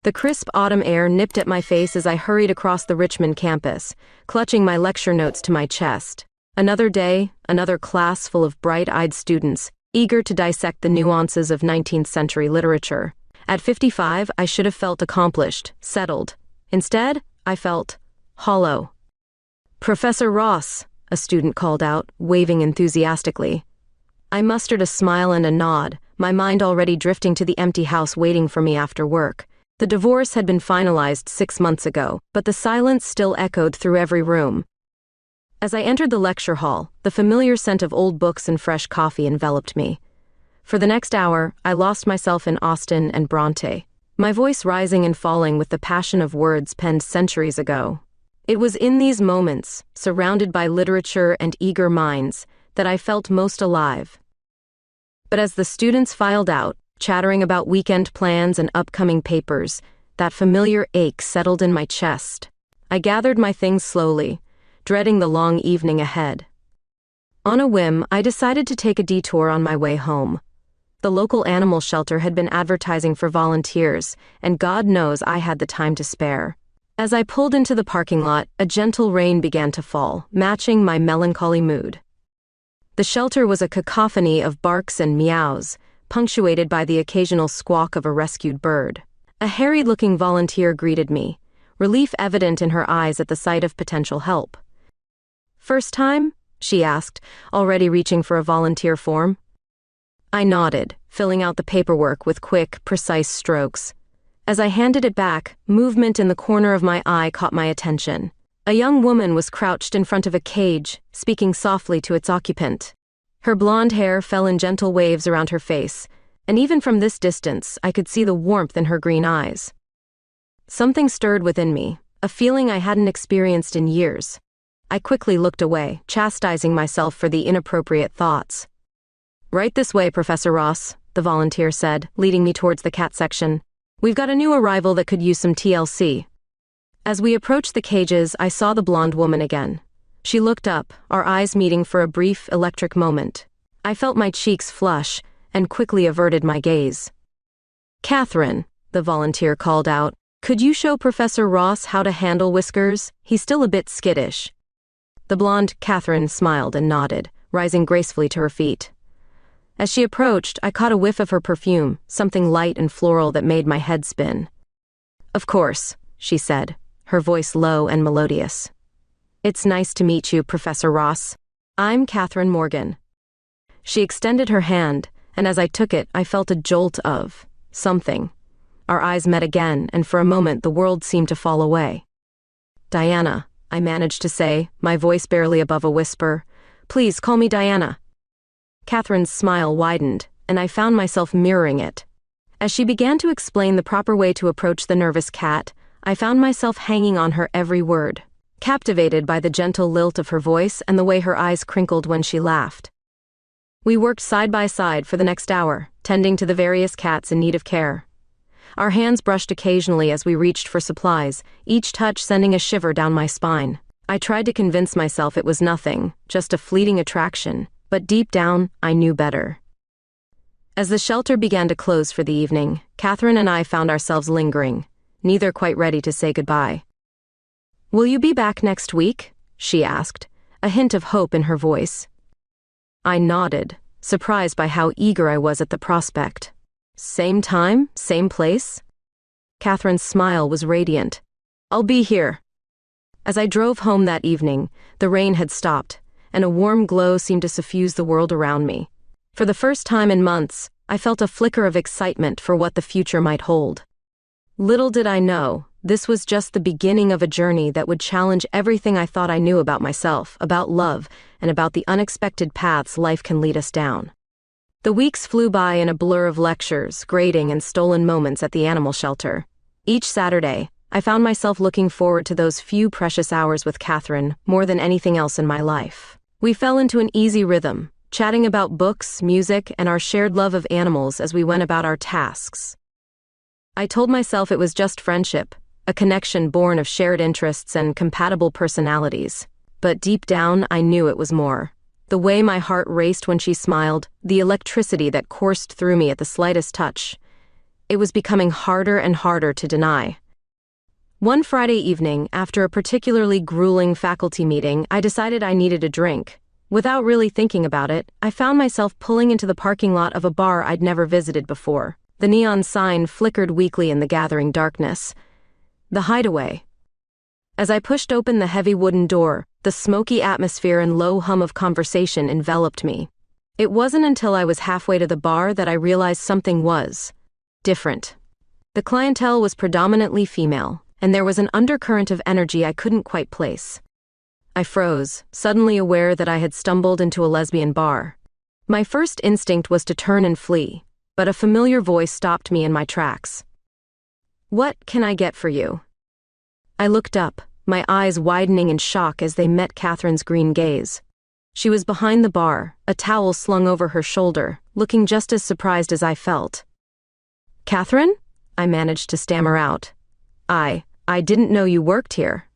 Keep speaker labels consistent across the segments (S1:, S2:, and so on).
S1: The crisp autumn air nipped at my face as I hurried across the Richmond campus, clutching my lecture notes to my chest. Another day, another class full of bright-eyed students, eager to dissect the nuances of 19th century literature. At 55, I should have felt accomplished, settled. Instead, I felt hollow. "Professor Ross," a student called out, waving enthusiastically. I mustered a smile and a nod, my mind already drifting to the empty house waiting for me after work. The divorce had been finalized 6 months ago, but the silence still echoed through every room. As I entered the lecture hall, the familiar scent of old books and fresh coffee enveloped me. For the next hour, I lost myself in Austen and Bronte, my voice rising and falling with the passion of words penned centuries ago. It was in these moments, surrounded by literature and eager minds, that I felt most alive. But as the students filed out, chattering about weekend plans and upcoming papers, that familiar ache settled in my chest. I gathered my things slowly, dreading the long evening ahead. On a whim, I decided to take a detour on my way home. The local animal shelter had been advertising for volunteers, and God knows I had the time to spare. As I pulled into the parking lot, a gentle rain began to fall, matching my melancholy mood. The shelter was a cacophony of barks and meows, punctuated by the occasional squawk of a rescued bird. A harried-looking volunteer greeted me, relief evident in her eyes at the sight of potential help. "First time?" she asked, already reaching for a volunteer form. I nodded, filling out the paperwork with quick, precise strokes. As I handed it back, movement in the corner of my eye caught my attention. A young woman was crouched in front of a cage, speaking softly to its occupant. Her blonde hair fell in gentle waves around her face, and even from this distance, I could see the warmth in her green eyes. Something stirred within me, a feeling I hadn't experienced in years. I quickly looked away, chastising myself for the inappropriate thoughts. "Right this way, Professor Ross," the volunteer said, leading me towards the cat section. "We've got a new arrival that could use some TLC." As we approached the cages, I saw the blonde woman again. She looked up, our eyes meeting for a brief, electric moment. I felt my cheeks flush, and quickly averted my gaze. "Catherine," the volunteer called out, "could you show Professor Ross how to handle Whiskers? He's still a bit skittish." The blonde Catherine smiled and nodded, rising gracefully to her feet. As she approached, I caught a whiff of her perfume, something light and floral that made my head spin. "Of course," she said, her voice low and melodious. "It's nice to meet you, Professor Ross. I'm Catherine Morgan." She extended her hand, and as I took it, I felt a jolt of something. Our eyes met again, and for a moment the world seemed to fall away. "Diana," I managed to say, my voice barely above a whisper. "Please call me Diana." Catherine's smile widened, and I found myself mirroring it. As she began to explain the proper way to approach the nervous cat, I found myself hanging on her every word, captivated by the gentle lilt of her voice and the way her eyes crinkled when she laughed. We worked side by side for the next hour, tending to the various cats in need of care. Our hands brushed occasionally as we reached for supplies, each touch sending a shiver down my spine. I tried to convince myself it was nothing, just a fleeting attraction, but deep down, I knew better. As the shelter began to close for the evening, Catherine and I found ourselves lingering, neither quite ready to say goodbye. "Will you be back next week?" she asked, a hint of hope in her voice. I nodded, surprised by how eager I was at the prospect. "Same time, same place?" Catherine's smile was radiant. "I'll be here." As I drove home that evening, the rain had stopped, and a warm glow seemed to suffuse the world around me. For the first time in months, I felt a flicker of excitement for what the future might hold. Little did I know, this was just the beginning of a journey that would challenge everything I thought I knew about myself, about love, and about the unexpected paths life can lead us down. The weeks flew by in a blur of lectures, grading, and stolen moments at the animal shelter. Each Saturday, I found myself looking forward to those few precious hours with Catherine more than anything else in my life. We fell into an easy rhythm, chatting about books, music, and our shared love of animals as we went about our tasks. I told myself it was just friendship, a connection born of shared interests and compatible personalities. But deep down, I knew it was more. The way my heart raced when she smiled, the electricity that coursed through me at the slightest touch. it was becoming harder and harder to deny. One Friday evening, after a particularly grueling faculty meeting, I decided I needed a drink. Without really thinking about it, I found myself pulling into the parking lot of a bar I'd never visited before. The neon sign flickered weakly in the gathering darkness. The Hideaway. As I pushed open the heavy wooden door, the smoky atmosphere and low hum of conversation enveloped me. It wasn't until I was halfway to the bar that I realized something was different. The clientele was predominantly female, and there was an undercurrent of energy I couldn't quite place. I froze, suddenly aware that I had stumbled into a lesbian bar. My first instinct was to turn and flee, but a familiar voice stopped me in my tracks. "What can I get for you?" I looked up, my eyes widening in shock as they met Catherine's green gaze. She was behind the bar, a towel slung over her shoulder, looking just as surprised as I felt. "Catherine?" I managed to stammer out. I didn't know you worked here."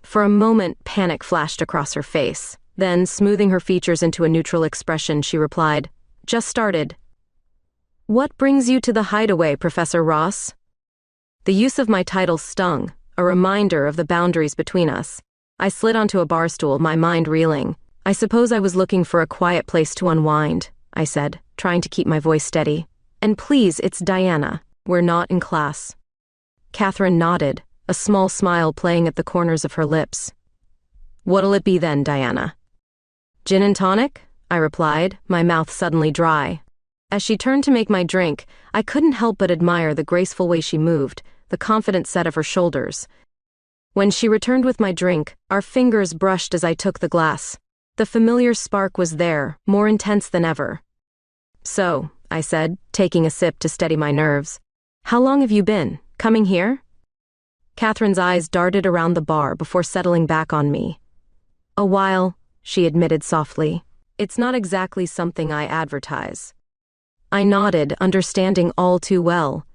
S1: For a moment, panic flashed across her face. Then, smoothing her features into a neutral expression, she replied, "Just started." "What brings you to the Hideaway, Professor Ross?" The use of my title stung, a reminder of the boundaries between us. I slid onto a bar stool, my mind reeling. "I suppose I was looking for a quiet place to unwind," I said, trying to keep my voice steady. "And please, it's Diana. We're not in class." Catherine nodded, a small smile playing at the corners of her lips. "What'll it be then, Diana?" "Gin and tonic?" I replied, my mouth suddenly dry. As she turned to make my drink, I couldn't help but admire the graceful way she moved, the confident set of her shoulders. When she returned with my drink, our fingers brushed as I took the glass. The familiar spark was there, more intense than ever. "So," I said, taking a sip to steady my nerves, "how long have you been coming here?" Catherine's eyes darted around the bar before settling back on me. "A while," she admitted softly. "It's not exactly something I advertise." I nodded, understanding all too well.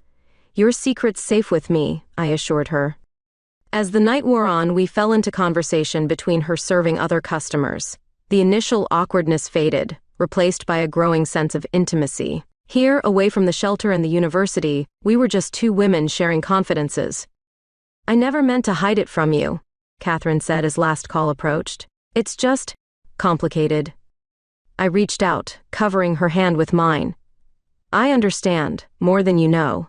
S1: "Your secret's safe with me," I assured her. As the night wore on, we fell into conversation between her serving other customers. The initial awkwardness faded, replaced by a growing sense of intimacy. Here, away from the shelter and the university, we were just two women sharing confidences. "I never meant to hide it from you," Catherine said as last call approached. "It's just complicated." I reached out, covering her hand with mine. "I understand, more than you know."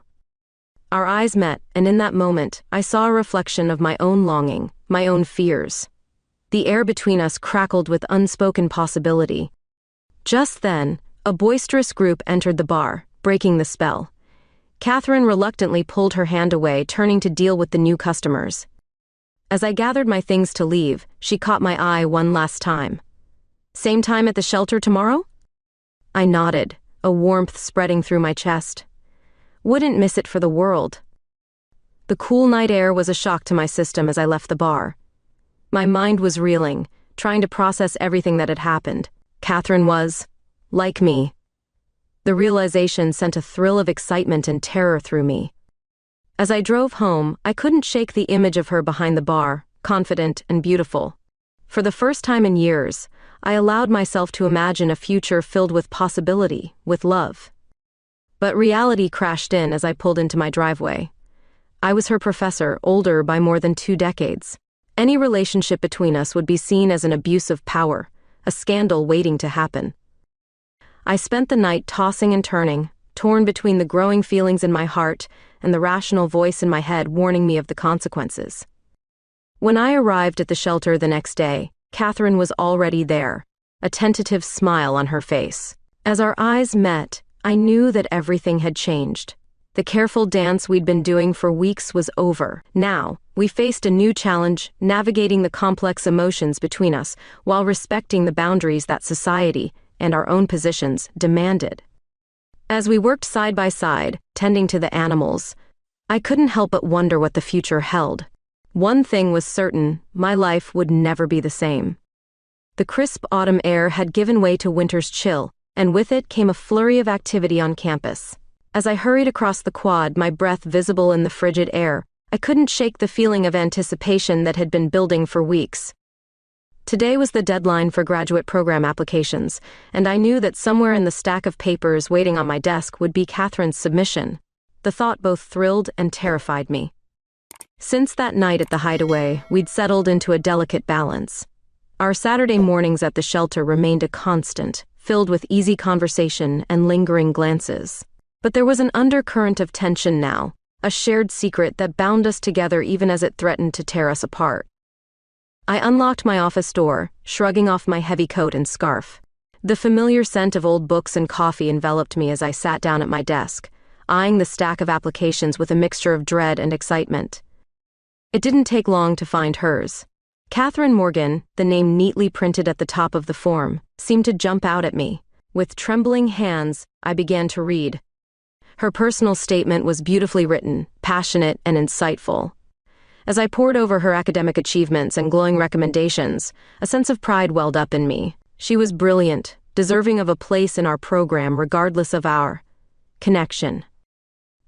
S1: Our eyes met, and in that moment, I saw a reflection of my own longing, my own fears. The air between us crackled with unspoken possibility. Just then, a boisterous group entered the bar, breaking the spell. Catherine reluctantly pulled her hand away, turning to deal with the new customers. As I gathered my things to leave, she caught my eye one last time. "Same time at the shelter tomorrow?" I nodded, a warmth spreading through my chest. Wouldn't miss it for the world. The cool night air was a shock to my system as I left the bar. My mind was reeling, trying to process everything that had happened. Catherine was, like me. The realization sent a thrill of excitement and terror through me. As I drove home, I couldn't shake the image of her behind the bar, confident and beautiful. For the first time in years, I allowed myself to imagine a future filled with possibility, with love. But reality crashed in as I pulled into my driveway. I was her professor, older by more than 2 decades. Any relationship between us would be seen as an abuse of power, a scandal waiting to happen. I spent the night tossing and turning, torn between the growing feelings in my heart and the rational voice in my head warning me of the consequences. When I arrived at the shelter the next day, Catherine was already there, a tentative smile on her face. As our eyes met, I knew that everything had changed. The careful dance we'd been doing for weeks was over. Now, we faced a new challenge, navigating the complex emotions between us while respecting the boundaries that society and our own positions demanded. As we worked side by side, tending to the animals, I couldn't help but wonder what the future held. One thing was certain, my life would never be the same. The crisp autumn air had given way to winter's chill, and with it came a flurry of activity on campus. As I hurried across the quad, my breath visible in the frigid air, I couldn't shake the feeling of anticipation that had been building for weeks. Today was the deadline for graduate program applications, and I knew that somewhere in the stack of papers waiting on my desk would be Catherine's submission. The thought both thrilled and terrified me. Since that night at the hideaway, we'd settled into a delicate balance. Our Saturday mornings at the shelter remained a constant, filled with easy conversation and lingering glances. But there was an undercurrent of tension now, a shared secret that bound us together even as it threatened to tear us apart. I unlocked my office door, shrugging off my heavy coat and scarf. The familiar scent of old books and coffee enveloped me as I sat down at my desk, eyeing the stack of applications with a mixture of dread and excitement. It didn't take long to find hers. Catherine Morgan, the name neatly printed at the top of the form, seemed to jump out at me. With trembling hands, I began to read. Her personal statement was beautifully written, passionate and insightful. As I pored over her academic achievements and glowing recommendations, a sense of pride welled up in me. She was brilliant, deserving of a place in our program regardless of our connection.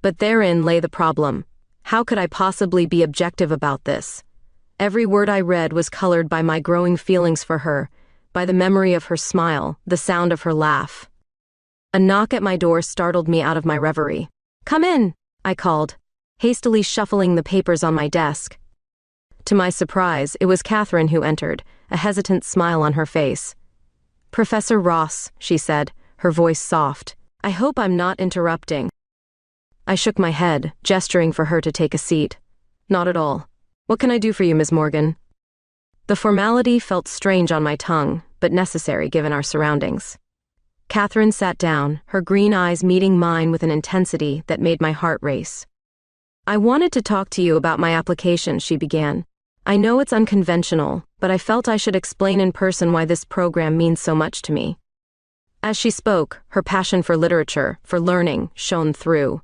S1: But therein lay the problem. How could I possibly be objective about this? Every word I read was colored by my growing feelings for her, by the memory of her smile, the sound of her laugh. A knock at my door startled me out of my reverie. "Come in," I called, hastily shuffling the papers on my desk. To my surprise, it was Catherine who entered, a hesitant smile on her face. "Professor Ross," she said, her voice soft. "I hope I'm not interrupting." I shook my head, gesturing for her to take a seat. "Not at all. What can I do for you, Ms. Morgan?" The formality felt strange on my tongue, but necessary given our surroundings. Catherine sat down, her green eyes meeting mine with an intensity that made my heart race. "I wanted to talk to you about my application," she began. "I know it's unconventional, but I felt I should explain in person why this program means so much to me." As she spoke, her passion for literature, for learning, shone through.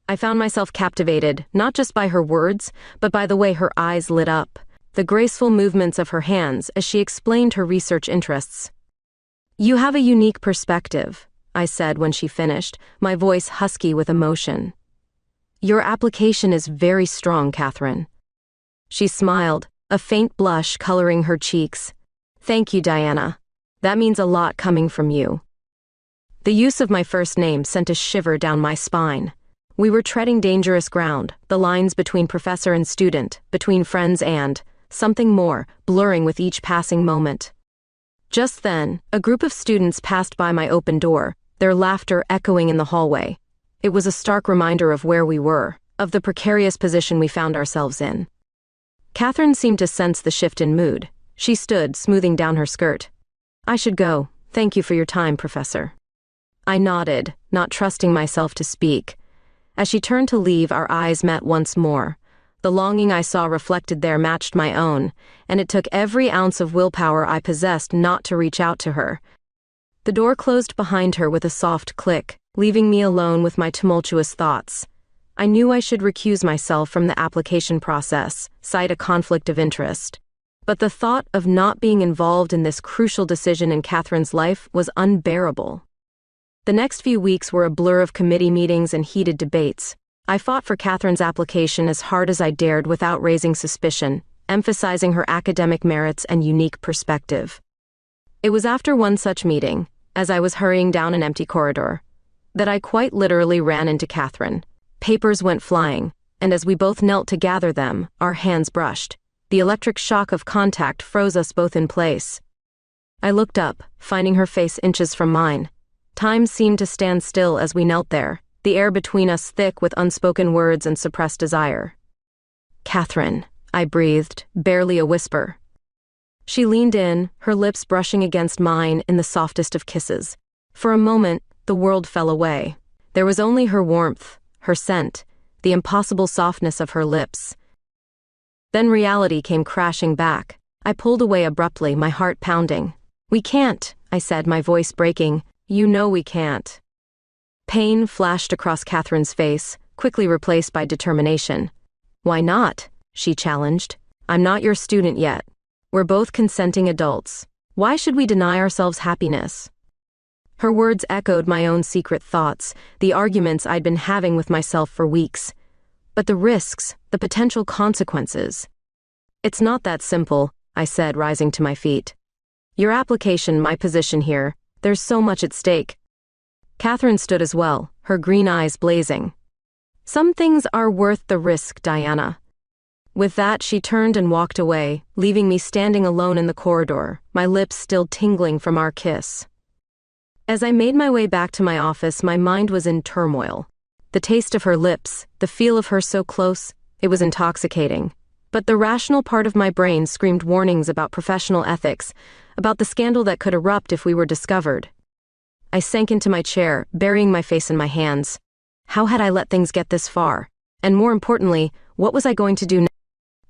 S1: I found myself captivated, not just by her words, but by the way her eyes lit up, the graceful movements of her hands as she explained her research interests. "You have a unique perspective," I said when she finished, my voice husky with emotion. "Your application is very strong, Catherine." She smiled, a faint blush coloring her cheeks. "Thank you, Diana. That means a lot coming from you." The use of my first name sent a shiver down my spine. We were treading dangerous ground, the lines between professor and student, between friends and something more, blurring with each passing moment. Just then, a group of students passed by my open door, their laughter echoing in the hallway. It was a stark reminder of where we were, of the precarious position we found ourselves in. Catherine seemed to sense the shift in mood. She stood, smoothing down her skirt. "I should go. Thank you for your time, Professor." I nodded, not trusting myself to speak. As she turned to leave, our eyes met once more. The longing I saw reflected there matched my own, and it took every ounce of willpower I possessed not to reach out to her. The door closed behind her with a soft click, leaving me alone with my tumultuous thoughts. I knew I should recuse myself from the application process, cite a conflict of interest. But the thought of not being involved in this crucial decision in Catherine's life was unbearable. The next few weeks were a blur of committee meetings and heated debates. I fought for Catherine's application as hard as I dared without raising suspicion, emphasizing her academic merits and unique perspective. It was after one such meeting, as I was hurrying down an empty corridor, that I quite literally ran into Catherine. Papers went flying, and as we both knelt to gather them, our hands brushed. The electric shock of contact froze us both in place. I looked up, finding her face inches from mine. Time seemed to stand still as we knelt there, the air between us thick with unspoken words and suppressed desire. "Catherine," I breathed, barely a whisper. She leaned in, her lips brushing against mine in the softest of kisses. For a moment, the world fell away. There was only her warmth, her scent, the impossible softness of her lips. Then reality came crashing back. I pulled away abruptly, my heart pounding. "We can't," I said, my voice breaking. "You know we can't." Pain flashed across Catherine's face, quickly replaced by determination. "Why not?" she challenged. "I'm not your student yet. We're both consenting adults. Why should we deny ourselves happiness?" Her words echoed my own secret thoughts, the arguments I'd been having with myself for weeks. But the risks, the potential consequences. "It's not that simple," I said, rising to my feet. "Your application, my position here, there's so much at stake." Catherine stood as well, her green eyes blazing. Some things are worth the risk, Diana. With that, she turned and walked away, leaving me standing alone in the corridor, my lips still tingling from our kiss. As I made my way back to my office, my mind was in turmoil. The taste of her lips, the feel of her so close, it was intoxicating. But the rational part of my brain screamed warnings about professional ethics, about the scandal that could erupt if we were discovered. I sank into my chair, burying my face in my hands. How had I let things get this far? And more importantly, what was I going to do next?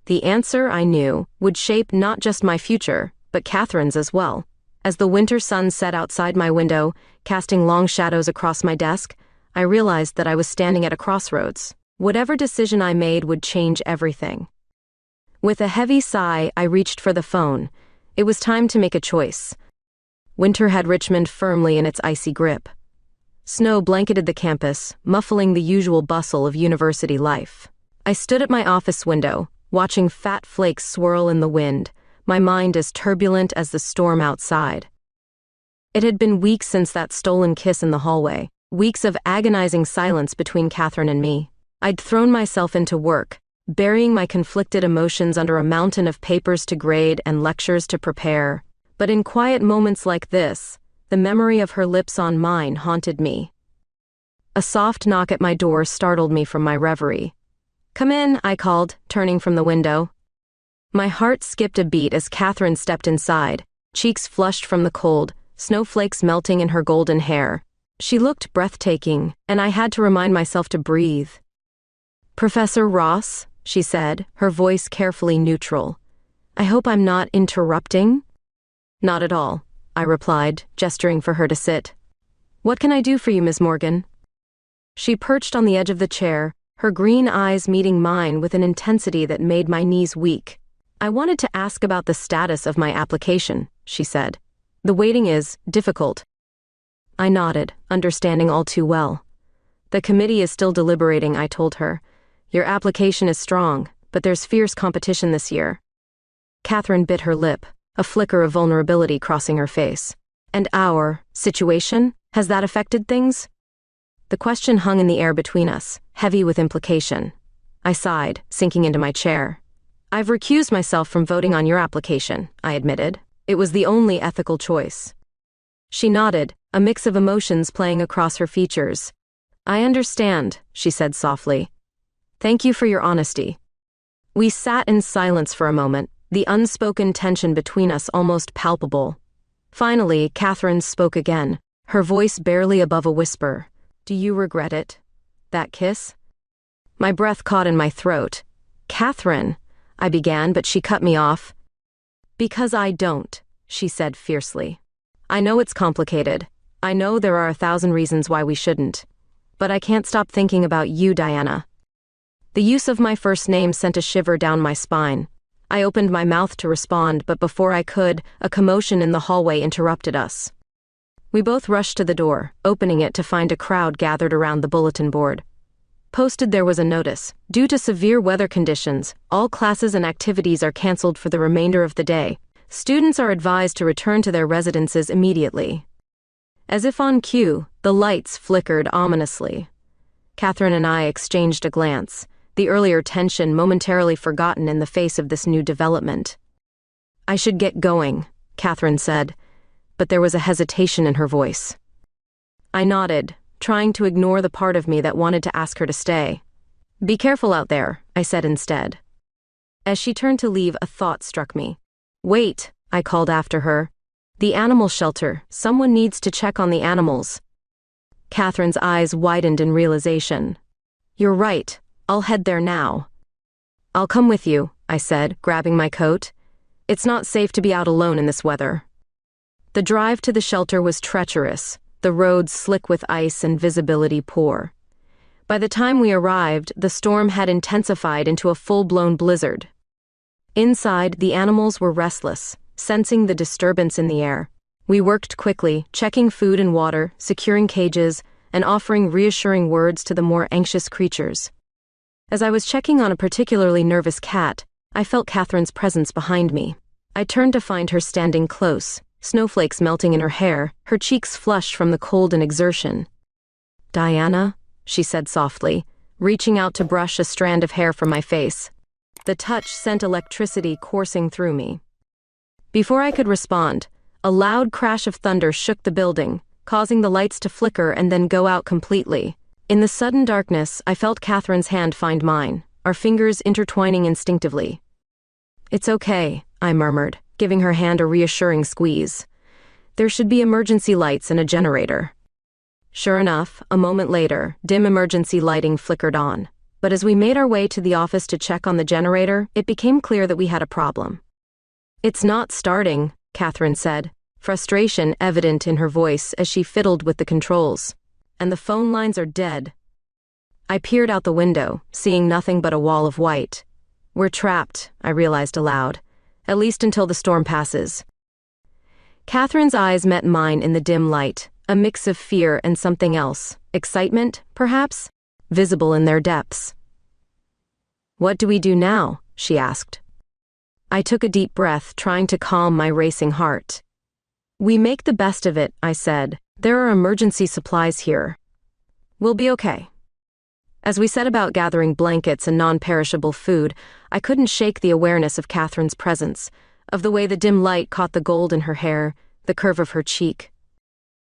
S1: The answer, I knew, would shape not just my future, but Catherine's as well. As the winter sun set outside my window, casting long shadows across my desk, I realized that I was standing at a crossroads. Whatever decision I made would change everything. With a heavy sigh, I reached for the phone. It was time to make a choice. Winter had Richmond firmly in its icy grip. Snow blanketed the campus, muffling the usual bustle of university life. I stood at my office window, watching fat flakes swirl in the wind, my mind as turbulent as the storm outside. It had been weeks since that stolen kiss in the hallway, weeks of agonizing silence between Catherine and me. I'd thrown myself into work, burying my conflicted emotions under a mountain of papers to grade and lectures to prepare. But in quiet moments like this, the memory of her lips on mine haunted me. A soft knock at my door startled me from my reverie. "Come in," I called, turning from the window. My heart skipped a beat as Catherine stepped inside, cheeks flushed from the cold, snowflakes melting in her golden hair. She looked breathtaking, and I had to remind myself to breathe. "Professor Ross," she said, her voice carefully neutral. "I hope I'm not interrupting?" "Not at all," I replied, gesturing for her to sit. "What can I do for you, Ms. Morgan?" She perched on the edge of the chair, her green eyes meeting mine with an intensity that made my knees weak. "I wanted to ask about the status of my application," she said. "The waiting is difficult." I nodded, understanding all too well. "The committee is still deliberating," I told her. "Your application is strong, but there's fierce competition this year." Catherine bit her lip, a flicker of vulnerability crossing her face. "And our situation? Has that affected things?" The question hung in the air between us, heavy with implication. I sighed, sinking into my chair. "I've recused myself from voting on your application," I admitted. "It was the only ethical choice." She nodded, a mix of emotions playing across her features. "I understand," she said softly. "Thank you for your honesty." We sat in silence for a moment, the unspoken tension between us almost palpable. Finally, Catherine spoke again, her voice barely above a whisper. "Do you regret it? That kiss?" My breath caught in my throat. "Catherine," I began, but she cut me off. "Because I don't," she said fiercely. "I know it's complicated. I know there are 1,000 reasons why we shouldn't. But I can't stop thinking about you, Diana." The use of my first name sent a shiver down my spine. I opened my mouth to respond, but before I could, a commotion in the hallway interrupted us. We both rushed to the door, opening it to find a crowd gathered around the bulletin board. Posted there was a notice. "Due to severe weather conditions, all classes and activities are canceled for the remainder of the day. Students are advised to return to their residences immediately." As if on cue, the lights flickered ominously. Catherine and I exchanged a glance, the earlier tension momentarily forgotten in the face of this new development. "I should get going," Catherine said, but there was a hesitation in her voice. I nodded, trying to ignore the part of me that wanted to ask her to stay. "Be careful out there," I said instead. As she turned to leave, a thought struck me. "Wait," I called after her. "The animal shelter. Someone needs to check on the animals." Catherine's eyes widened in realization. "You're right. I'll head there now." "I'll come with you," I said, grabbing my coat. "It's not safe to be out alone in this weather." The drive to the shelter was treacherous, the roads slick with ice and visibility poor. By the time we arrived, the storm had intensified into a full-blown blizzard. Inside, the animals were restless, sensing the disturbance in the air. We worked quickly, checking food and water, securing cages, and offering reassuring words to the more anxious creatures. As I was checking on a particularly nervous cat, I felt Catherine's presence behind me. I turned to find her standing close, snowflakes melting in her hair, her cheeks flushed from the cold and exertion. "Diana," she said softly, reaching out to brush a strand of hair from my face. The touch sent electricity coursing through me. Before I could respond, a loud crash of thunder shook the building, causing the lights to flicker and then go out completely. In the sudden darkness, I felt Catherine's hand find mine, our fingers intertwining instinctively. "It's okay," I murmured, giving her hand a reassuring squeeze. "There should be emergency lights and a generator." Sure enough, a moment later, dim emergency lighting flickered on. But as we made our way to the office to check on the generator, it became clear that we had a problem. "It's not starting," Catherine said, frustration evident in her voice as she fiddled with the controls. "And the phone lines are dead." I peered out the window, seeing nothing but a wall of white. "We're trapped," I realized aloud, "at least until the storm passes." Catherine's eyes met mine in the dim light, a mix of fear and something else, excitement, perhaps, visible in their depths. "What do we do now?" she asked. I took a deep breath, trying to calm my racing heart. "We make the best of it," I said. "There are emergency supplies here. We'll be okay." As we set about gathering blankets and non-perishable food, I couldn't shake the awareness of Catherine's presence, of the way the dim light caught the gold in her hair, the curve of her cheek.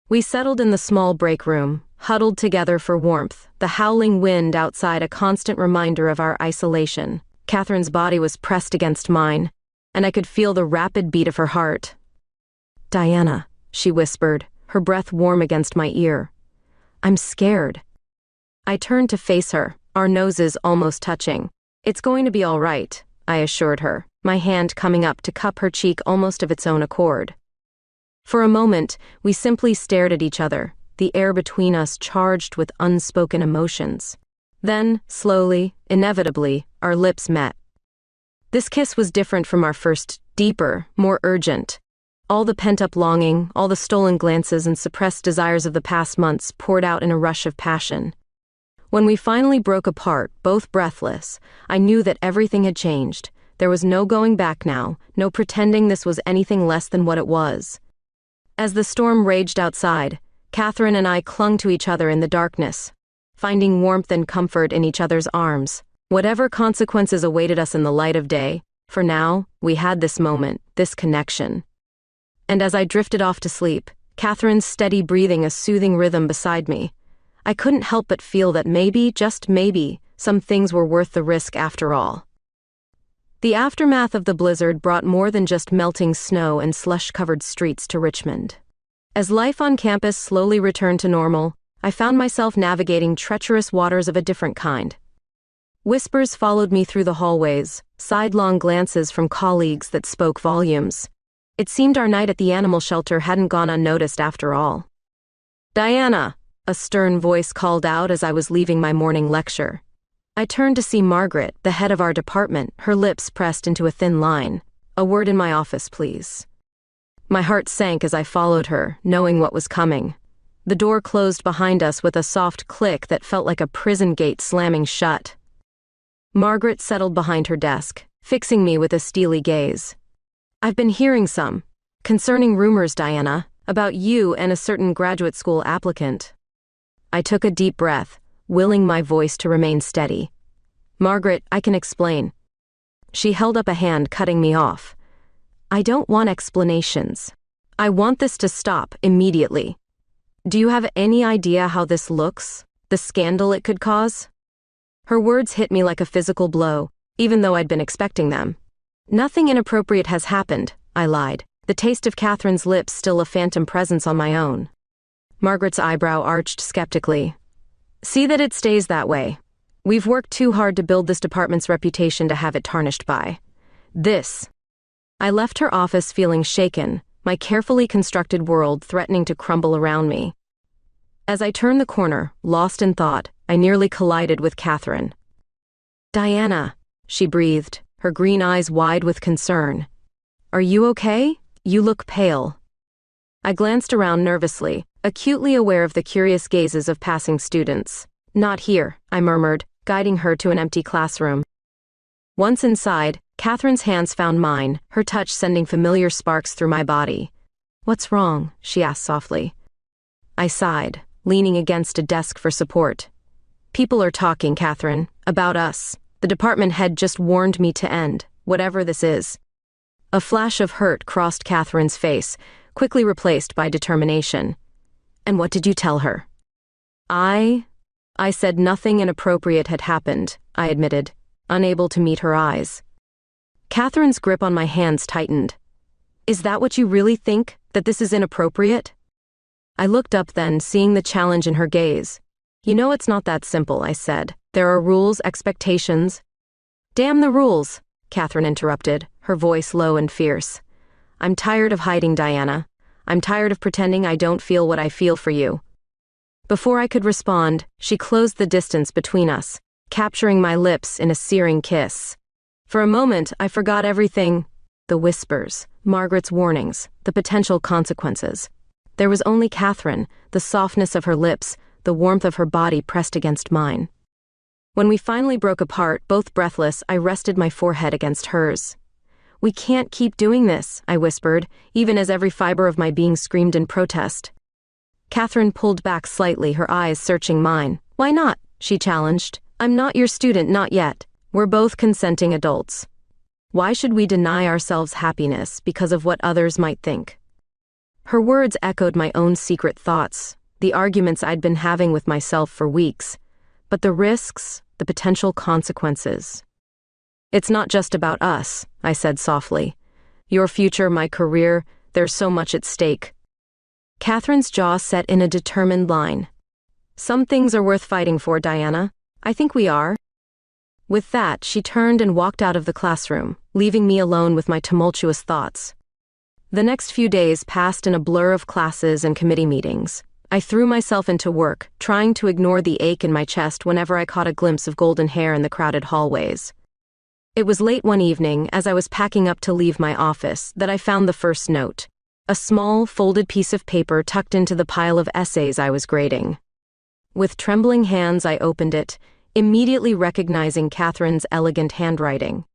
S1: We settled in the small break room, huddled together for warmth, the howling wind outside a constant reminder of our isolation. Catherine's body was pressed against mine, and I could feel the rapid beat of her heart. "Diana," she whispered, her breath warm against my ear. "I'm scared." I turned to face her, our noses almost touching. "It's going to be all right," I assured her, my hand coming up to cup her cheek almost of its own accord. For a moment, we simply stared at each other, the air between us charged with unspoken emotions. Then, slowly, inevitably, our lips met. This kiss was different from our first, deeper, more urgent. All the pent-up longing, all the stolen glances and suppressed desires of the past months poured out in a rush of passion. When we finally broke apart, both breathless, I knew that everything had changed. There was no going back now, no pretending this was anything less than what it was. As the storm raged outside, Catherine and I clung to each other in the darkness, finding warmth and comfort in each other's arms. Whatever consequences awaited us in the light of day, for now, we had this moment, this connection. And as I drifted off to sleep, Catherine's steady breathing a soothing rhythm beside me, I couldn't help but feel that maybe, just maybe, some things were worth the risk after all. The aftermath of the blizzard brought more than just melting snow and slush-covered streets to Richmond. As life on campus slowly returned to normal, I found myself navigating treacherous waters of a different kind. Whispers followed me through the hallways, sidelong glances from colleagues that spoke volumes. It seemed our night at the animal shelter hadn't gone unnoticed after all. "Diana!" a stern voice called out as I was leaving my morning lecture. I turned to see Margaret, the head of our department, her lips pressed into a thin line. "A word in my office, please." My heart sank as I followed her, knowing what was coming. The door closed behind us with a soft click that felt like a prison gate slamming shut. Margaret settled behind her desk, fixing me with a steely gaze. "I've been hearing some concerning rumors, Diana, about you and a certain graduate school applicant." I took a deep breath, willing my voice to remain steady. "Margaret, I can explain." She held up a hand, cutting me off. "I don't want explanations. I want this to stop immediately. Do you have any idea how this looks? The scandal it could cause?" Her words hit me like a physical blow, even though I'd been expecting them. "Nothing inappropriate has happened," I lied, the taste of Catherine's lips still a phantom presence on my own. Margaret's eyebrow arched skeptically. "See that it stays that way. We've worked too hard to build this department's reputation to have it tarnished by this." I left her office feeling shaken, my carefully constructed world threatening to crumble around me. As I turned the corner, lost in thought, I nearly collided with Catherine. "Diana," she breathed, her green eyes wide with concern. "Are you okay? You look pale." I glanced around nervously, acutely aware of the curious gazes of passing students. "Not here," I murmured, guiding her to an empty classroom. Once inside, Catherine's hands found mine, her touch sending familiar sparks through my body. "What's wrong?" she asked softly. I sighed, leaning against a desk for support. People are talking, Catherine, about us. The department head just warned me to end, whatever this is. A flash of hurt crossed Catherine's face, quickly replaced by determination. And what did you tell her? I said nothing inappropriate had happened, I admitted, unable to meet her eyes. Catherine's grip on my hands tightened. Is that what you really think, that this is inappropriate? I looked up then, seeing the challenge in her gaze. You know it's not that simple, I said. There are rules, expectations. Damn the rules, Catherine interrupted, her voice low and fierce. I'm tired of hiding, Diana. I'm tired of pretending I don't feel what I feel for you. Before I could respond, she closed the distance between us, capturing my lips in a searing kiss. For a moment, I forgot everything. The whispers, Margaret's warnings, the potential consequences. There was only Catherine, the softness of her lips, the warmth of her body pressed against mine. When we finally broke apart, both breathless, I rested my forehead against hers. We can't keep doing this, I whispered, even as every fiber of my being screamed in protest. Catherine pulled back slightly, her eyes searching mine. Why not? She challenged. I'm not your student, not yet. We're both consenting adults. Why should we deny ourselves happiness because of what others might think? Her words echoed my own secret thoughts, the arguments I'd been having with myself for weeks. But the risks, the potential consequences. It's not just about us, I said softly. Your future, my career, there's so much at stake. Catherine's jaw set in a determined line. Some things are worth fighting for, Diana. I think we are. With that, she turned and walked out of the classroom, leaving me alone with my tumultuous thoughts. The next few days passed in a blur of classes and committee meetings. I threw myself into work, trying to ignore the ache in my chest whenever I caught a glimpse of golden hair in the crowded hallways. It was late one evening, as I was packing up to leave my office, that I found the first note. A small, folded piece of paper tucked into the pile of essays I was grading. With trembling hands I opened it, immediately recognizing Catherine's elegant handwriting.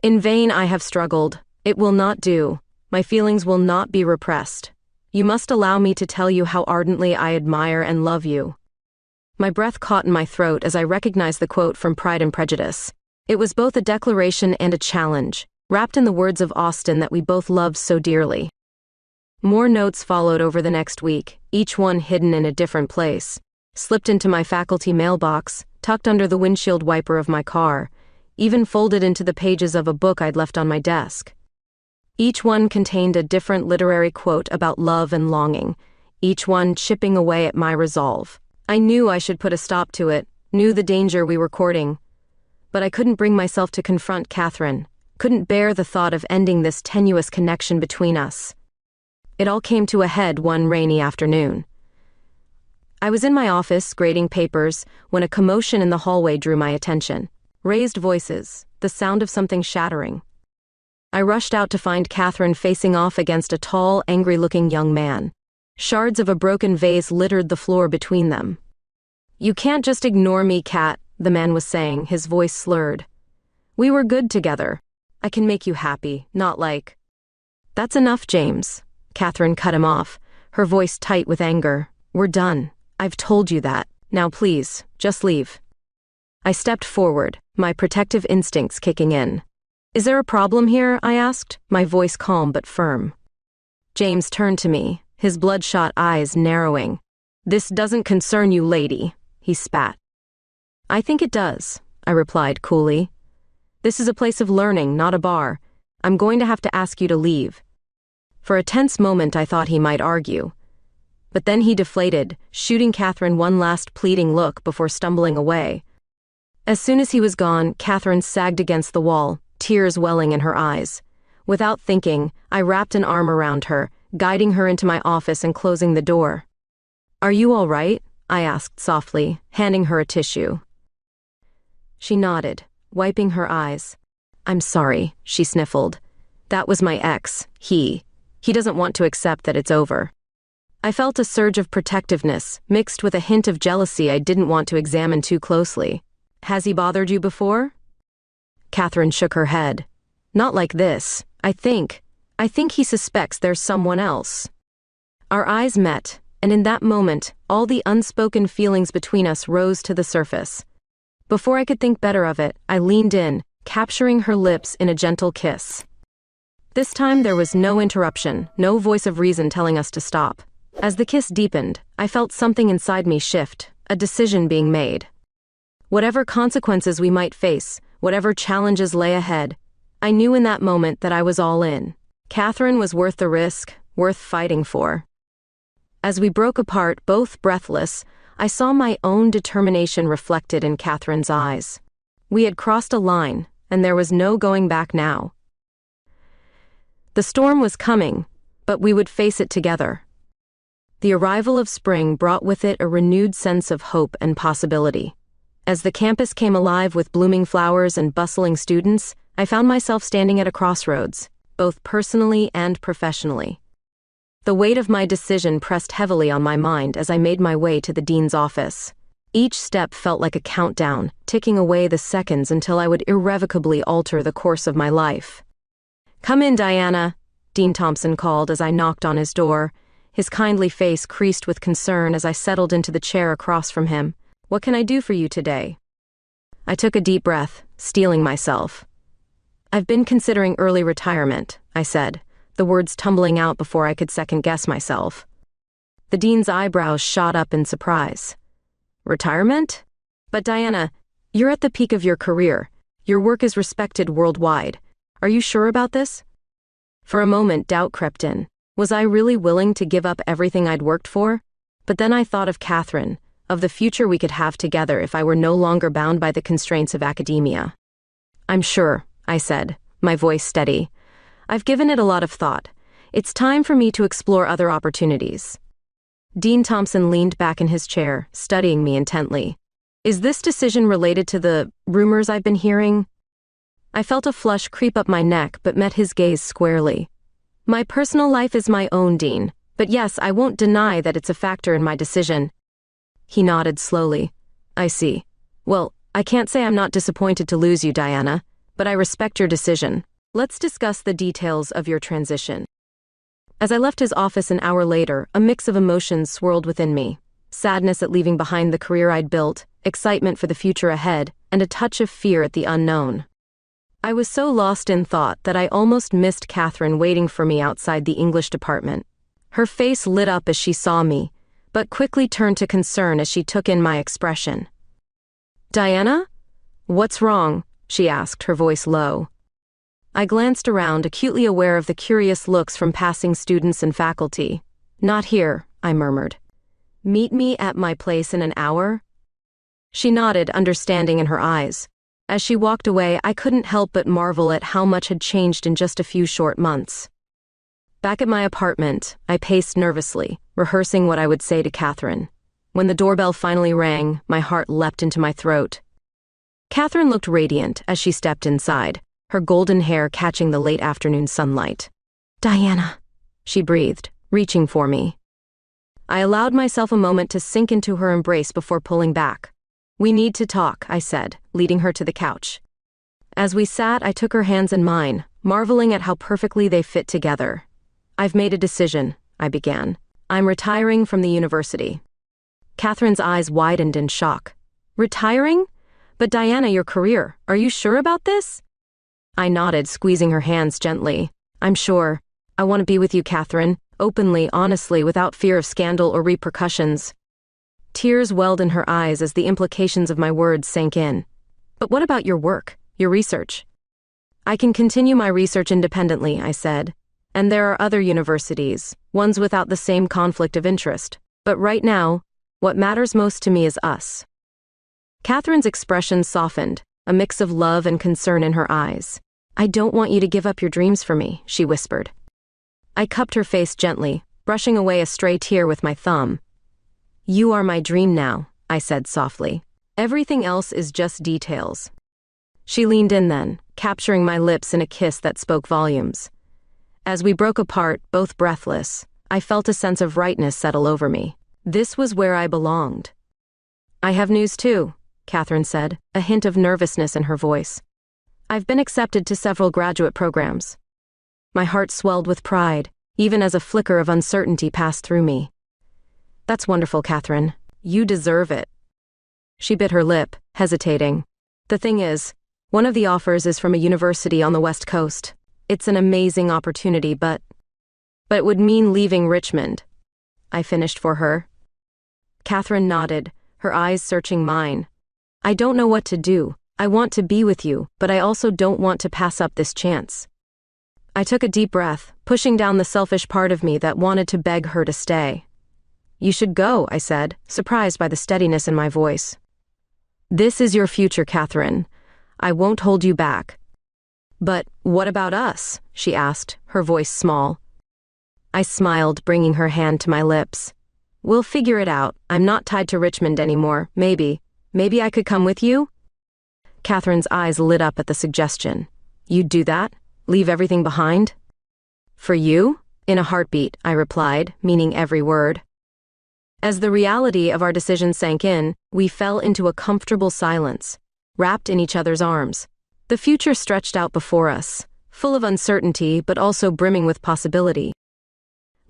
S1: In vain I have struggled. It will not do. My feelings will not be repressed. You must allow me to tell you how ardently I admire and love you. My breath caught in my throat as I recognized the quote from Pride and Prejudice. It was both a declaration and a challenge, wrapped in the words of Austen that we both loved so dearly. More notes followed over the next week, each one hidden in a different place. Slipped into my faculty mailbox, tucked under the windshield wiper of my car, even folded into the pages of a book I'd left on my desk. Each one contained a different literary quote about love and longing, each one chipping away at my resolve. I knew I should put a stop to it, knew the danger we were courting. But I couldn't bring myself to confront Catherine, couldn't bear the thought of ending this tenuous connection between us. It all came to a head one rainy afternoon. I was in my office, grading papers, when a commotion in the hallway drew my attention. Raised voices, the sound of something shattering. I rushed out to find Catherine facing off against a tall, angry-looking young man. Shards of a broken vase littered the floor between them. You can't just ignore me, Cat, the man was saying, his voice slurred. We were good together. I can make you happy, not like... That's enough, James. Catherine cut him off, her voice tight with anger. We're done. I've told you that. Now please, just leave. I stepped forward, my protective instincts kicking in. Is there a problem here? I asked, my voice calm but firm. James turned to me, his bloodshot eyes narrowing. This doesn't concern you, lady, he spat. I think it does, I replied coolly. This is a place of learning, not a bar. I'm going to have to ask you to leave. For a tense moment I thought he might argue. But then he deflated, shooting Catherine one last pleading look before stumbling away. As soon as he was gone, Catherine sagged against the wall, tears welling in her eyes. Without thinking, I wrapped an arm around her, guiding her into my office and closing the door. Are you all right? I asked softly, handing her a tissue. She nodded, wiping her eyes. I'm sorry, she sniffled. That was my ex, he doesn't want to accept that it's over. I felt a surge of protectiveness, mixed with a hint of jealousy I didn't want to examine too closely. Has he bothered you before? Catherine shook her head. Not like this. I think he suspects there's someone else. Our eyes met, and in that moment, all the unspoken feelings between us rose to the surface. Before I could think better of it, I leaned in, capturing her lips in a gentle kiss. This time there was no interruption, no voice of reason telling us to stop. As the kiss deepened, I felt something inside me shift, a decision being made. Whatever consequences we might face, whatever challenges lay ahead, I knew in that moment that I was all in. Catherine was worth the risk, worth fighting for. As we broke apart, both breathless, I saw my own determination reflected in Catherine's eyes. We had crossed a line, and there was no going back now. The storm was coming, but we would face it together. The arrival of spring brought with it a renewed sense of hope and possibility. As the campus came alive with blooming flowers and bustling students, I found myself standing at a crossroads, both personally and professionally. The weight of my decision pressed heavily on my mind as I made my way to the dean's office. Each step felt like a countdown, ticking away the seconds until I would irrevocably alter the course of my life. "Come in, Diana," Dean Thompson called as I knocked on his door, his kindly face creased with concern as I settled into the chair across from him. "What can I do for you today?" I took a deep breath, steeling myself. "I've been considering early retirement," I said, the words tumbling out before I could second-guess myself. The dean's eyebrows shot up in surprise. "Retirement? But Diana, you're at the peak of your career. Your work is respected worldwide. Are you sure about this?" For a moment, doubt crept in. Was I really willing to give up everything I'd worked for? But then I thought of Catherine, of the future we could have together if I were no longer bound by the constraints of academia. "I'm sure," I said, my voice steady. "I've given it a lot of thought. It's time for me to explore other opportunities." Dean Thompson leaned back in his chair, studying me intently. "Is this decision related to the rumors I've been hearing?" I felt a flush creep up my neck but met his gaze squarely. "My personal life is my own, Dean, but yes, I won't deny that it's a factor in my decision." He nodded slowly. "I see. Well, I can't say I'm not disappointed to lose you, Diana, but I respect your decision. Let's discuss the details of your transition." As I left his office an hour later, a mix of emotions swirled within me. Sadness at leaving behind the career I'd built, excitement for the future ahead, and a touch of fear at the unknown. I was so lost in thought that I almost missed Catherine waiting for me outside the English department. Her face lit up as she saw me, but quickly turned to concern as she took in my expression. "Diana? What's wrong?" she asked, her voice low. I glanced around, acutely aware of the curious looks from passing students and faculty. "Not here," I murmured. "Meet me at my place in an hour?" She nodded, understanding in her eyes. As she walked away, I couldn't help but marvel at how much had changed in just a few short months. Back at my apartment, I paced nervously, rehearsing what I would say to Catherine. When the doorbell finally rang, my heart leapt into my throat. Catherine looked radiant as she stepped inside, her golden hair catching the late afternoon sunlight. "Diana," she breathed, reaching for me. I allowed myself a moment to sink into her embrace before pulling back. "We need to talk," I said, leading her to the couch. As we sat, I took her hands in mine, marveling at how perfectly they fit together. "I've made a decision," I began. "I'm retiring from the university." Catherine's eyes widened in shock. "Retiring? But Diana, your career, are you sure about this?" I nodded, squeezing her hands gently. "I'm sure. I want to be with you, Catherine, openly, honestly, without fear of scandal or repercussions." Tears welled in her eyes as the implications of my words sank in. "But what about your work, your research?" "I can continue my research independently," I said. "And there are other universities, ones without the same conflict of interest. But right now, what matters most to me is us." Catherine's expression softened, a mix of love and concern in her eyes. "I don't want you to give up your dreams for me," she whispered. I cupped her face gently, brushing away a stray tear with my thumb. "You are my dream now," I said softly. "Everything else is just details." She leaned in then, capturing my lips in a kiss that spoke volumes. As we broke apart, both breathless, I felt a sense of rightness settle over me. This was where I belonged. "I have news too," Catherine said, a hint of nervousness in her voice. "I've been accepted to several graduate programs." My heart swelled with pride, even as a flicker of uncertainty passed through me. That's wonderful, Catherine. You deserve it. She bit her lip, hesitating. The thing is, one of the offers is from a university on the West Coast. It's an amazing opportunity, but it would mean leaving Richmond. I finished for her. Catherine nodded, her eyes searching mine. I don't know what to do. I want to be with you, but I also don't want to pass up this chance. I took a deep breath, pushing down the selfish part of me that wanted to beg her to stay. You should go, I said, surprised by the steadiness in my voice. This is your future, Catherine. I won't hold you back. But what about us? She asked, her voice small. I smiled, bringing her hand to my lips. We'll figure it out. I'm not tied to Richmond anymore. Maybe I could come with you? Catherine's eyes lit up at the suggestion. You'd do that? Leave everything behind? For you? In a heartbeat, I replied, meaning every word. As the reality of our decision sank in, we fell into a comfortable silence, wrapped in each other's arms. The future stretched out before us, full of uncertainty but also brimming with possibility.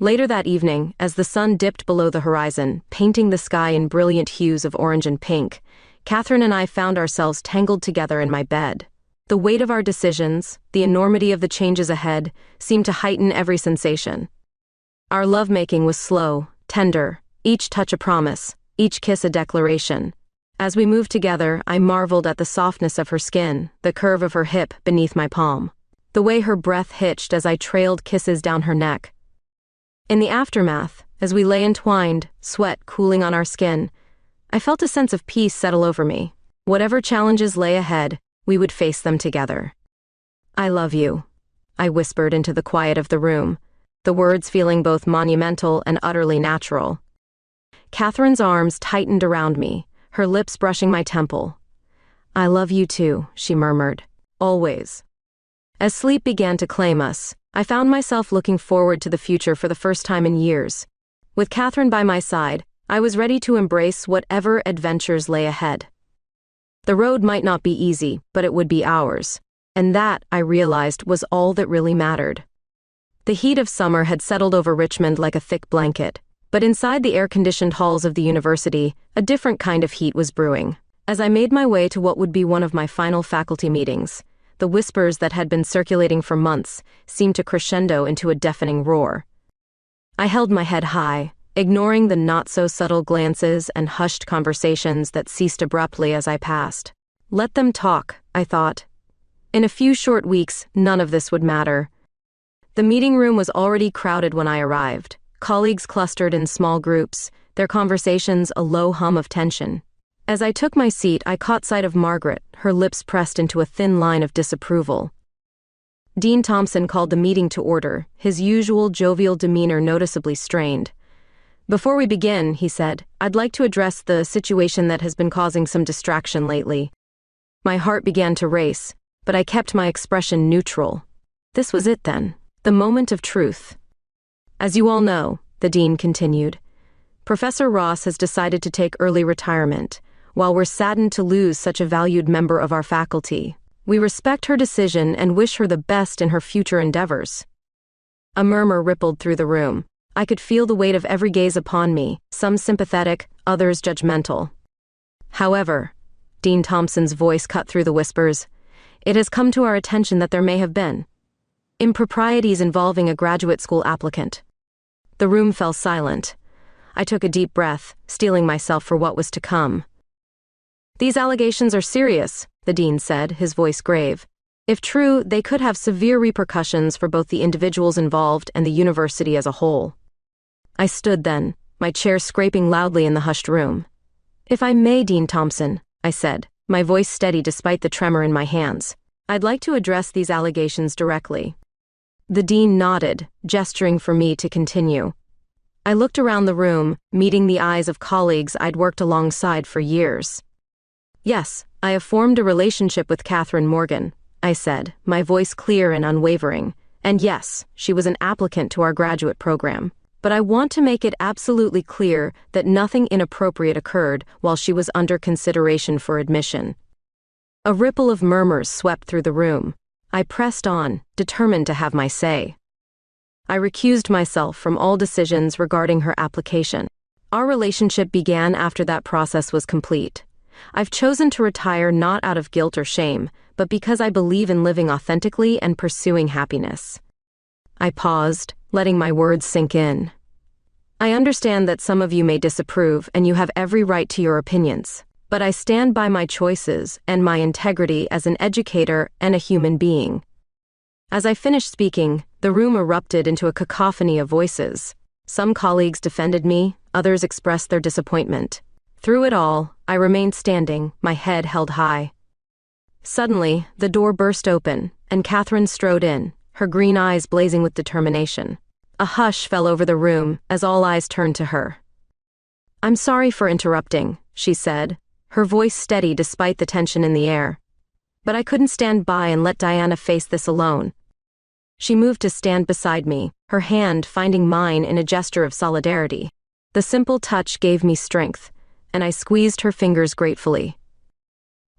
S1: Later that evening, as the sun dipped below the horizon, painting the sky in brilliant hues of orange and pink, Catherine and I found ourselves tangled together in my bed. The weight of our decisions, the enormity of the changes ahead, seemed to heighten every sensation. Our lovemaking was slow, tender, each touch a promise, each kiss a declaration. As we moved together, I marveled at the softness of her skin, the curve of her hip beneath my palm, the way her breath hitched as I trailed kisses down her neck. In the aftermath, as we lay entwined, sweat cooling on our skin, I felt a sense of peace settle over me. Whatever challenges lay ahead, we would face them together. I love you, I whispered into the quiet of the room, the words feeling both monumental and utterly natural. Catherine's arms tightened around me, her lips brushing my temple. I love you too, she murmured. Always. As sleep began to claim us, I found myself looking forward to the future for the first time in years. With Catherine by my side, I was ready to embrace whatever adventures lay ahead. The road might not be easy, but it would be ours. And that, I realized, was all that really mattered. The heat of summer had settled over Richmond like a thick blanket, but inside the air-conditioned halls of the university, a different kind of heat was brewing. As I made my way to what would be one of my final faculty meetings, the whispers that had been circulating for months seemed to crescendo into a deafening roar. I held my head high, ignoring the not-so-subtle glances and hushed conversations that ceased abruptly as I passed. Let them talk, I thought. In a few short weeks, none of this would matter. The meeting room was already crowded when I arrived, colleagues clustered in small groups, their conversations a low hum of tension. As I took my seat, I caught sight of Margaret, her lips pressed into a thin line of disapproval. Dean Thompson called the meeting to order, his usual jovial demeanor noticeably strained. Before we begin, he said, I'd like to address the situation that has been causing some distraction lately. My heart began to race, but I kept my expression neutral. This was it then, the moment of truth. As you all know, the dean continued, Professor Ross has decided to take early retirement. While we're saddened to lose such a valued member of our faculty, we respect her decision and wish her the best in her future endeavors. A murmur rippled through the room. I could feel the weight of every gaze upon me, some sympathetic, others judgmental. However, Dean Thompson's voice cut through the whispers, it has come to our attention that there may have been improprieties involving a graduate school applicant. The room fell silent. I took a deep breath, steeling myself for what was to come. These allegations are serious, the dean said, his voice grave. If true, they could have severe repercussions for both the individuals involved and the university as a whole. I stood then, my chair scraping loudly in the hushed room. If I may, Dean Thompson, I said, my voice steady despite the tremor in my hands, I'd like to address these allegations directly. The dean nodded, gesturing for me to continue. I looked around the room, meeting the eyes of colleagues I'd worked alongside for years. Yes, I have formed a relationship with Catherine Morgan, I said, my voice clear and unwavering. And yes, she was an applicant to our graduate program. But I want to make it absolutely clear that nothing inappropriate occurred while she was under consideration for admission. A ripple of murmurs swept through the room. I pressed on, determined to have my say. I recused myself from all decisions regarding her application. Our relationship began after that process was complete. I've chosen to retire not out of guilt or shame, but because I believe in living authentically and pursuing happiness. I paused, letting my words sink in. I understand that some of you may disapprove and you have every right to your opinions, but I stand by my choices and my integrity as an educator and a human being. As I finished speaking, the room erupted into a cacophony of voices. Some colleagues defended me, others expressed their disappointment. Through it all, I remained standing, my head held high. Suddenly, the door burst open, and Catherine strode in, her green eyes blazing with determination. A hush fell over the room as all eyes turned to her. "I'm sorry for interrupting," she said, her voice steady despite the tension in the air. "But I couldn't stand by and let Diana face this alone." She moved to stand beside me, her hand finding mine in a gesture of solidarity. The simple touch gave me strength, and I squeezed her fingers gratefully.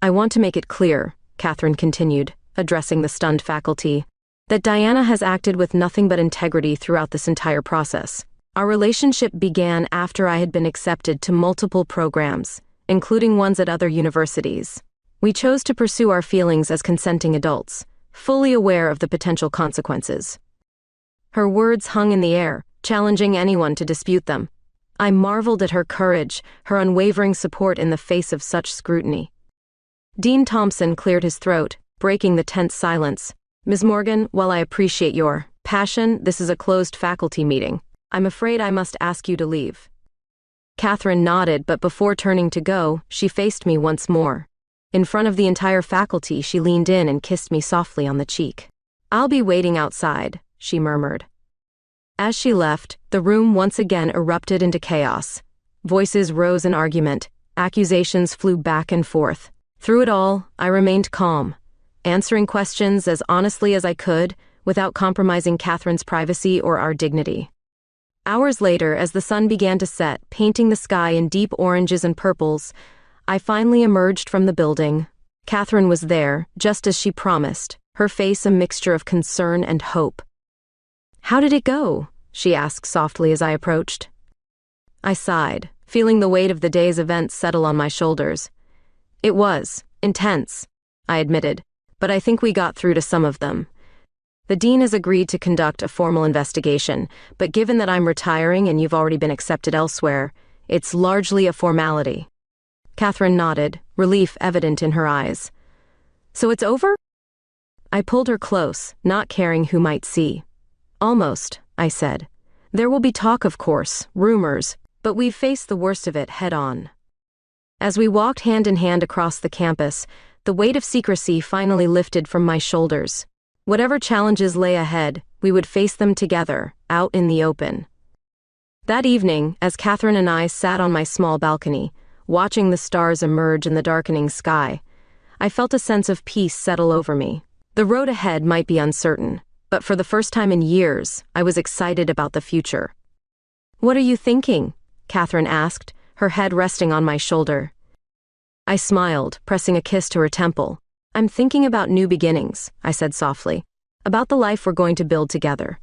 S1: "I want to make it clear," Catherine continued, addressing the stunned faculty, "that Diana has acted with nothing but integrity throughout this entire process. Our relationship began after I had been accepted to multiple programs, including ones at other universities. We chose to pursue our feelings as consenting adults, fully aware of the potential consequences." Her words hung in the air, challenging anyone to dispute them. I marveled at her courage, her unwavering support in the face of such scrutiny. Dean Thompson cleared his throat, breaking the tense silence. "Ms. Morgan, while I appreciate your passion, this is a closed faculty meeting. I'm afraid I must ask you to leave." Catherine nodded, but before turning to go, she faced me once more. In front of the entire faculty, she leaned in and kissed me softly on the cheek. "I'll be waiting outside," she murmured. As she left, the room once again erupted into chaos. Voices rose in argument, accusations flew back and forth. Through it all, I remained calm, answering questions as honestly as I could, without compromising Catherine's privacy or our dignity. Hours later, as the sun began to set, painting the sky in deep oranges and purples, I finally emerged from the building. Catherine was there, just as she promised, her face a mixture of concern and hope. "How did it go?" she asked softly as I approached. I sighed, feeling the weight of the day's events settle on my shoulders. "It was intense," I admitted, "but I think we got through to some of them. The dean has agreed to conduct a formal investigation, but given that I'm retiring and you've already been accepted elsewhere, it's largely a formality." Catherine nodded, relief evident in her eyes. "So it's over?" I pulled her close, not caring who might see. "Almost," I said. "There will be talk, of course, rumors, but we've faced the worst of it head on." As we walked hand in hand across the campus, the weight of secrecy finally lifted from my shoulders. Whatever challenges lay ahead, we would face them together, out in the open. That evening, as Catherine and I sat on my small balcony, watching the stars emerge in the darkening sky, I felt a sense of peace settle over me. The road ahead might be uncertain, but for the first time in years, I was excited about the future. "What are you thinking?" Catherine asked, her head resting on my shoulder. I smiled, pressing a kiss to her temple. "I'm thinking about new beginnings," I said softly, "about the life we're going to build together."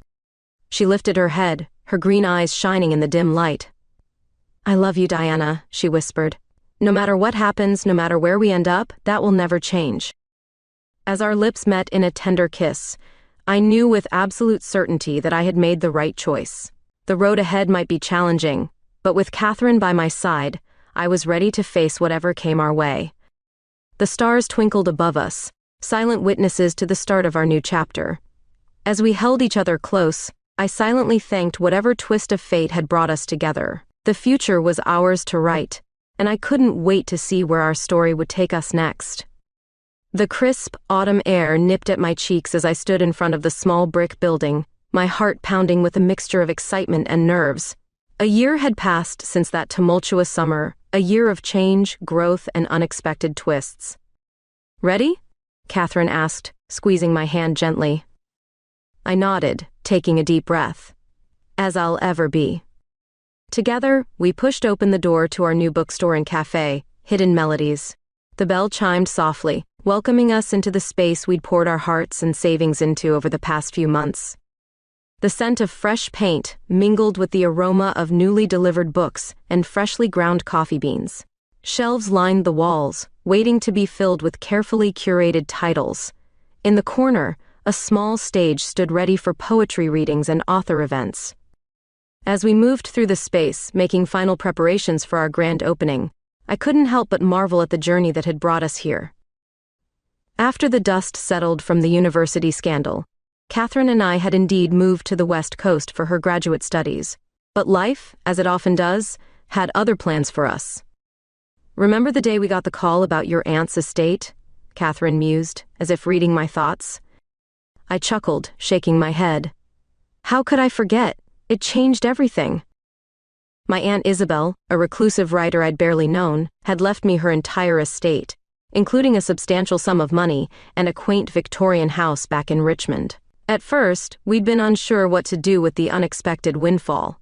S1: She lifted her head, her green eyes shining in the dim light. "I love you, Diana," she whispered. "No matter what happens, no matter where we end up, that will never change." As our lips met in a tender kiss, I knew with absolute certainty that I had made the right choice. The road ahead might be challenging, but with Catherine by my side, I was ready to face whatever came our way. The stars twinkled above us, silent witnesses to the start of our new chapter. As we held each other close, I silently thanked whatever twist of fate had brought us together. The future was ours to write, and I couldn't wait to see where our story would take us next. The crisp, autumn air nipped at my cheeks as I stood in front of the small brick building, my heart pounding with a mixture of excitement and nerves. A year had passed since that tumultuous summer, a year of change, growth, and unexpected twists. "Ready?" Catherine asked, squeezing my hand gently. I nodded, taking a deep breath. "As I'll ever be." Together, we pushed open the door to our new bookstore and cafe, Hidden Melodies. The bell chimed softly, welcoming us into the space we'd poured our hearts and savings into over the past few months. The scent of fresh paint mingled with the aroma of newly delivered books and freshly ground coffee beans. Shelves lined the walls, waiting to be filled with carefully curated titles. In the corner, a small stage stood ready for poetry readings and author events. As we moved through the space, making final preparations for our grand opening, I couldn't help but marvel at the journey that had brought us here. After the dust settled from the university scandal, Catherine and I had indeed moved to the West Coast for her graduate studies. But life, as it often does, had other plans for us. "Remember the day we got the call about your aunt's estate?" Catherine mused, as if reading my thoughts. I chuckled, shaking my head. How could I forget? It changed everything. My Aunt Isabel, a reclusive writer I'd barely known, had left me her entire estate, including a substantial sum of money and a quaint Victorian house back in Richmond. At first, we'd been unsure what to do with the unexpected windfall.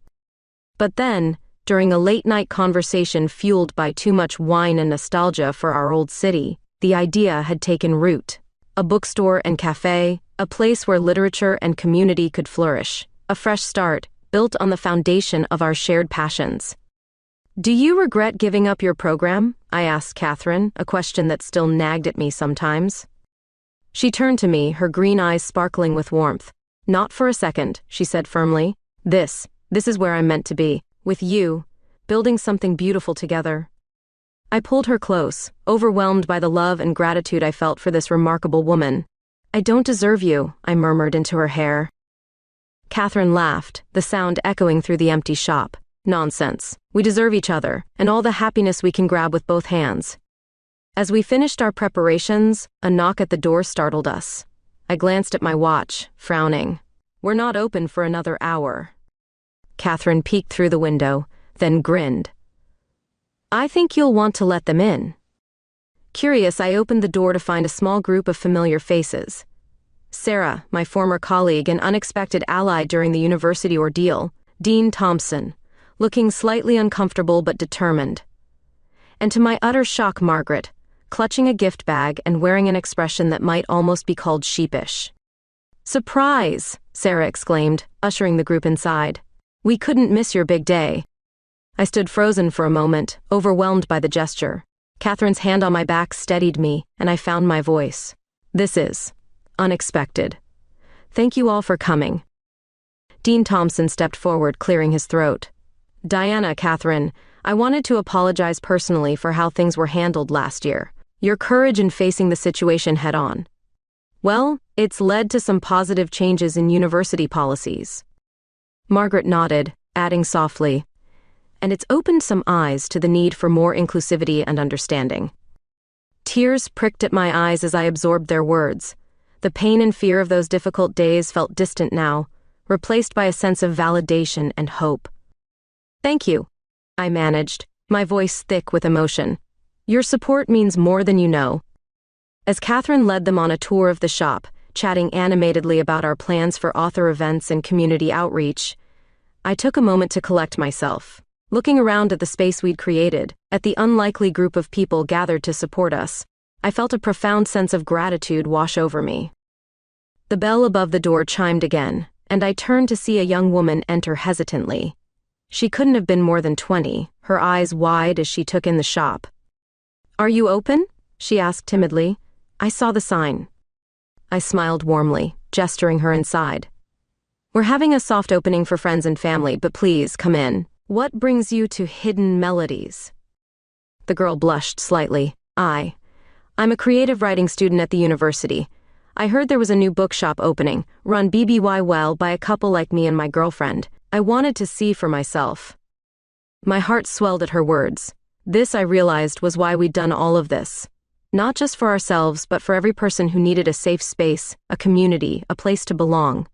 S1: But then, during a late-night conversation fueled by too much wine and nostalgia for our old city, the idea had taken root. A bookstore and cafe, a place where literature and community could flourish. A fresh start, built on the foundation of our shared passions. "Do you regret giving up your program?" I asked Catherine, a question that still nagged at me sometimes. She turned to me, her green eyes sparkling with warmth. "Not for a second," she said firmly. This is where I'm meant to be, with you, building something beautiful together." I pulled her close, overwhelmed by the love and gratitude I felt for this remarkable woman. "I don't deserve you," I murmured into her hair. Catherine laughed, the sound echoing through the empty shop. "Nonsense. We deserve each other, and all the happiness we can grab with both hands." As we finished our preparations, a knock at the door startled us. I glanced at my watch, frowning. "We're not open for another hour." Catherine peeked through the window, then grinned. "I think you'll want to let them in." Curious, I opened the door to find a small group of familiar faces. Sarah, my former colleague and unexpected ally during the university ordeal, Dean Thompson, looking slightly uncomfortable but determined. And to my utter shock, Margaret, clutching a gift bag and wearing an expression that might almost be called sheepish. "Surprise!" Sarah exclaimed, ushering the group inside. "We couldn't miss your big day." I stood frozen for a moment, overwhelmed by the gesture. Catherine's hand on my back steadied me, and I found my voice. "This is unexpected. Thank you all for coming." Dean Thompson stepped forward, clearing his throat. "Diana, Catherine, I wanted to apologize personally for how things were handled last year. Your courage in facing the situation head-on. Well, it's led to some positive changes in university policies." Margaret nodded, adding softly, "And it's opened some eyes to the need for more inclusivity and understanding." Tears pricked at my eyes as I absorbed their words. The pain and fear of those difficult days felt distant now, replaced by a sense of validation and hope. "Thank you," I managed, my voice thick with emotion. "Your support means more than you know." As Catherine led them on a tour of the shop, chatting animatedly about our plans for author events and community outreach, I took a moment to collect myself. Looking around at the space we'd created, at the unlikely group of people gathered to support us, I felt a profound sense of gratitude wash over me. The bell above the door chimed again, and I turned to see a young woman enter hesitantly. She couldn't have been more than 20, her eyes wide as she took in the shop. "Are you open?" she asked timidly. "I saw the sign." I smiled warmly, gesturing her inside. "We're having a soft opening for friends and family, but please, come in. What brings you to Hidden Melodies?" The girl blushed slightly. I'm a creative writing student at the university. I heard there was a new bookshop opening, run BBY well by a couple like me and my girlfriend. I wanted to see for myself." My heart swelled at her words. This, I realized, was why we'd done all of this. Not just for ourselves, but for every person who needed a safe space, a community, a place to belong.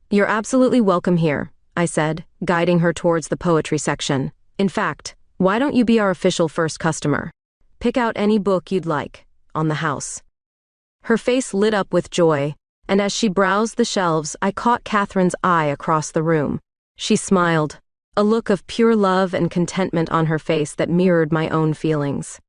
S1: "You're absolutely welcome here," I said, guiding her towards the poetry section. "In fact, why don't you be our official first customer? Pick out any book you'd like, on the house." Her face lit up with joy, and as she browsed the shelves, I caught Catherine's eye across the room. She smiled, a look of pure love and contentment on her face that mirrored my own feelings.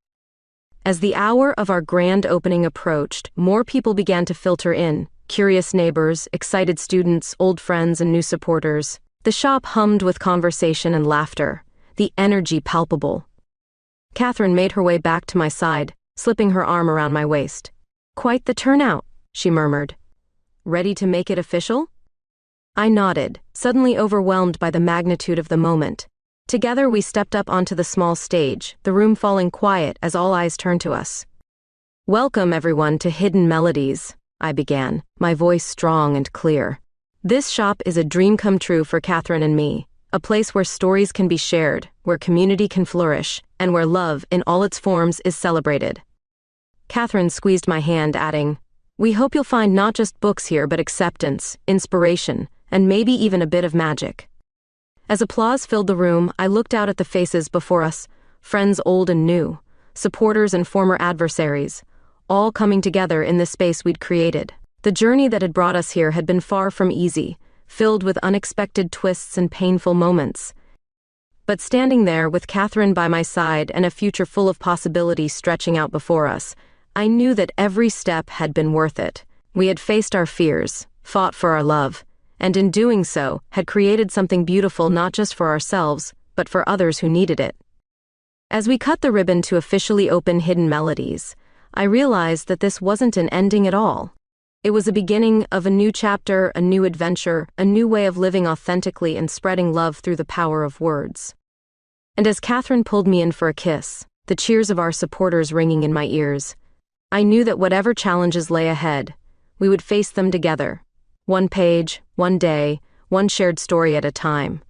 S1: As the hour of our grand opening approached, more people began to filter in, curious neighbors, excited students, old friends, and new supporters. The shop hummed with conversation and laughter, the energy palpable. Catherine made her way back to my side, slipping her arm around my waist. "Quite the turnout," she murmured. "Ready to make it official?" I nodded, suddenly overwhelmed by the magnitude of the moment. Together we stepped up onto the small stage, the room falling quiet as all eyes turned to us. "Welcome, everyone, to Hidden Melodies," I began, my voice strong and clear. "This shop is a dream come true for Catherine and me, a place where stories can be shared, where community can flourish, and where love in all its forms is celebrated." Catherine squeezed my hand, adding, "We hope you'll find not just books here but acceptance, inspiration, and maybe even a bit of magic." As applause filled the room, I looked out at the faces before us, friends old and new, supporters and former adversaries, all coming together in the space we'd created. The journey that had brought us here had been far from easy, filled with unexpected twists and painful moments. But standing there with Catherine by my side and a future full of possibilities stretching out before us, I knew that every step had been worth it. We had faced our fears, fought for our love, and in doing so, had created something beautiful not just for ourselves, but for others who needed it. As we cut the ribbon to officially open Hidden Melodies, I realized that this wasn't an ending at all. It was a beginning of a new chapter, a new adventure, a new way of living authentically and spreading love through the power of words. And as Catherine pulled me in for a kiss, the cheers of our supporters ringing in my ears, I knew that whatever challenges lay ahead, we would face them together. One page, one day, one shared story at a time.